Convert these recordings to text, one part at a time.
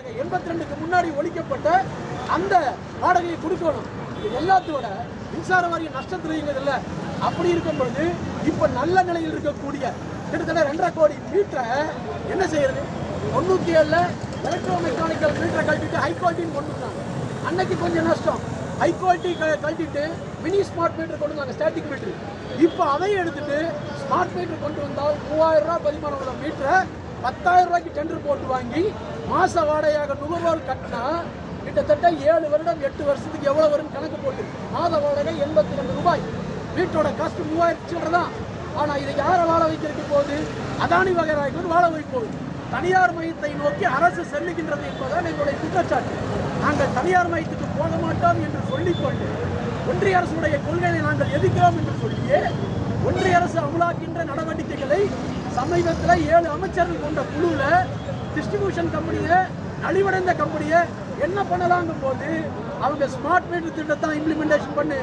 82க்கு முன்னாடி ஒழிக்கப்பட்ட அந்த வாடகையை கொடுக்கணும். இது எல்லாத்தோட மின்சார வாரிய நஷ்டத்தில் இல்ல. அப்படி இருக்கும் பொழுது இப்ப நல்ல நிலையில் இருக்கக்கூடிய கிட்டத்தட்ட 2.5 கோடி மீட்டரை என்ன செய்யறது? 97ல எலக்ட்ரோ மெக்கானிக்கல் மீட்டரை கழட்டிட்டு ஹை குவாலிட்டின்னு கொண்டு வந்தாங்க. அன்னைக்கு கொஞ்சம் நஷ்டம். ஹை குவாலிட்டி கழட்டிட்டு மினி ஸ்மார்ட் மீட்டர் கொண்டு வந்தாங்க, ஸ்டாட்டிக் மீட்டர். இப்போ அதை எடுத்துட்டு ஸ்மார்ட் மீட்டர் கொண்டு வந்தால் 3000 ரூபாய் பதிமானம் உள்ள மீட்டரை 10,000 ரூபாய்க்கு டெண்டர் போட்டு வாங்கி மாச வாடகையாக நுகர்வோர் கட்டினா கிட்டத்தட்ட 7 வருடம் 8 வருஷத்துக்கு எவ்வளவு வரும் கணக்கு போட்டு மாத வாடகை 82 ரூபாய். வீட்டோட காஸ்ட் 3000 தான். ஆனா இதை யாரை வாழ வைக்கிறதுக்கு போகுது? அதானி வகைராய்கள் வாழ வைப்போகுது. தனியார் மையத்தை நோக்கி அரசு செல்லுகின்றது என்பதுதான் எங்களுடைய குற்றச்சாட்டு. நாங்கள் தனியார் மையத்துக்கு போக மாட்டோம் என்று சொல்லிக்கொண்டு ஒன்றிய அரசுடைய கொள்கையை நாங்கள் எதிர்க்கிறோம் என்று சொல்லியே ஒன்றிய அரசு அமலாக்கின்ற நடவடிக்கைகளை சமீபத்தில் 7 அமைச்சர்கள் கொண்ட குழுல டிஸ்ட்ரிபியூஷன் கம்பெனியை நலிவடைந்த கம்பெனியை என்ன பண்ணலாங்கும் போது அவங்க ஸ்மார்ட் மீட்டர் திட்டத்தை இம்ப்ளிமெண்டேஷன் பண்ணு,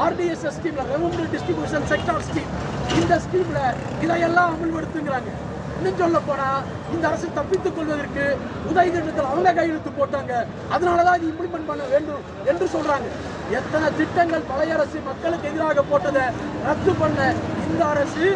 RDSS ஸ்கீம்ல ரெவென்யூ டிஸ்ட்ரிபியூஷன் செக்டார் ஸ்கீம், இந்த ஸ்கீம்ல இதையெல்லாம் அமல்படுத்துங்கிறாங்க. இன்னும் சொல்ல போனா இந்த அரசு தப்பித்துக் கொள்வதற்கு உதவி திட்டத்தில் அவங்க கையெழுத்து போட்டாங்க, அதனாலதான் இது இம்ப்ளிமெண்ட் பண்ண வேண்டும் என்று சொல்றாங்க. எத்தனை திட்டங்கள் பழைய அரசு மக்களுக்கு எதிராக போட்டதை ரத்து பண்ண இந்த அரசு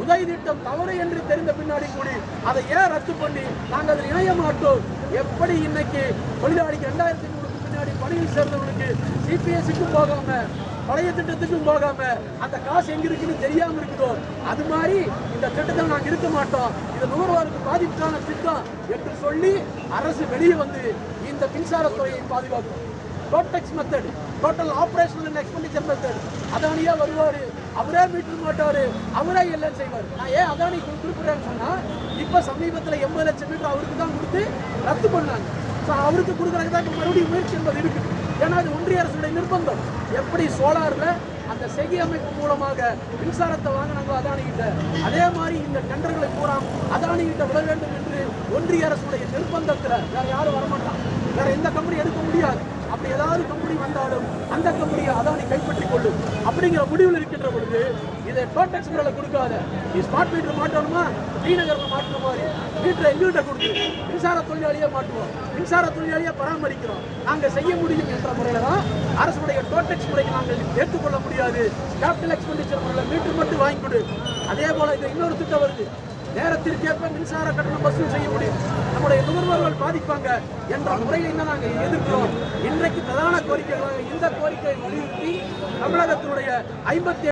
உதவி திட்டம் தவறு என்று தெரிந்த பின்னாடி கூடி அதை ஏன் ரத்து பண்ணி நாங்கள் அதில் இணைய மாட்டோம்? எப்படி இன்னைக்கு தொழிலாளிக்கு 2003 பின்னாடி பணியில் சேர்ந்தவனுக்கு CPSக்கும் போகாம பழைய திட்டத்துக்கும் போகாம அந்த காசு எங்க இருக்குன்னு தெரியாம இருக்குதோ, அது மாதிரி இந்த திட்டத்தில் நாங்கள் இருக்க மாட்டோம், இது நுகர்வோருக்கு பாதிப்புக்கான திட்டம் என்று சொல்லி அரசு வெளியே வந்து இந்த மின்சாரத்துறையை பாதுகாக்கும். Totex method, total operational and expenditure method. அதானியா வருவாரு, அவரே மீட்டர் மாட்டாரு, அவரே எல்லாம் செய்வார். நான் ஏன் அதானி குறிப்பிடுறேன்னு சொன்னா, இப்ப சமீபத்தில் 80 லட்சம் மீட்டர் அவருக்கு தான் கொடுத்து ரத்து பண்ணாங்க. ஸோ அவருக்கு கொடுக்குறதுக்கு தான் மறுபடியும் முயற்சி என்பது இருக்குது. ஏன்னா அது ஒன்றிய அரசுடைய நிர்பந்தம். எப்படி சோலார்ல அந்த செகி அமைப்பு மூலமாக மின்சாரத்தை வாங்கினாங்க அதானி கிட்ட, அதே மாதிரி இந்த டெண்டர்களை பூரா அதானி கிட்ட விட வேண்டும் என்று ஒன்றிய அரசுடைய நிர்பந்தத்தில் வேற யாரும் வரமாட்டாங்க, வேற எந்த கம்பெனி எடுக்க முடியாது. அப்படி ஏதாவது கம்பெனி வந்தாலும் அந்த கம்பெனியை அதானி கைப்பற்றிக் கொள்ளும் அப்படிங்கிற முடிவில் இருக்கின்ற பொழுது இதை டோட்டெக்ஸ் முறையில் கொடுக்காத. நீ ஸ்மார்ட் மீட்டர் மாட்டணுமா, ஸ்ரீநகர்ல மாட்டுற மாதிரி மீட்டரை எங்கள்கிட்ட கொடுத்து மின்சார தொழிலாளியா மாட்டுவோம், மின்சார தொழிலாளியா பராமரிக்கிறோம், நாங்கள் செய்ய முடியும் என்ற முறையில தான் அரசுடைய டோட்டெக்ஸ் முறைக்கு நாங்கள் ஏற்றுக்கொள்ள முடியாது. கேபிட்டல் எக்ஸ்பெண்டிச்சர் முறையில் மீட்டர் மட்டும் வாங்கி கொடு. அதே போல இது இன்னொரு திட்டம் வருது, நேரத்திற்கேற்ப மின்சார கட்டணம் வசூல் செய்ய முடியும், நம்முடைய நுகர்வோர்கள் பாதிப்பாங்க என்ற முறையை தான் நாங்கள் எதிர்க்கிறோம். இன்றைக்கு பிரதான கோரிக்கைகளாக இந்த கோரிக்கையை வலியுறுத்தி தமிழகத்தினுடைய 57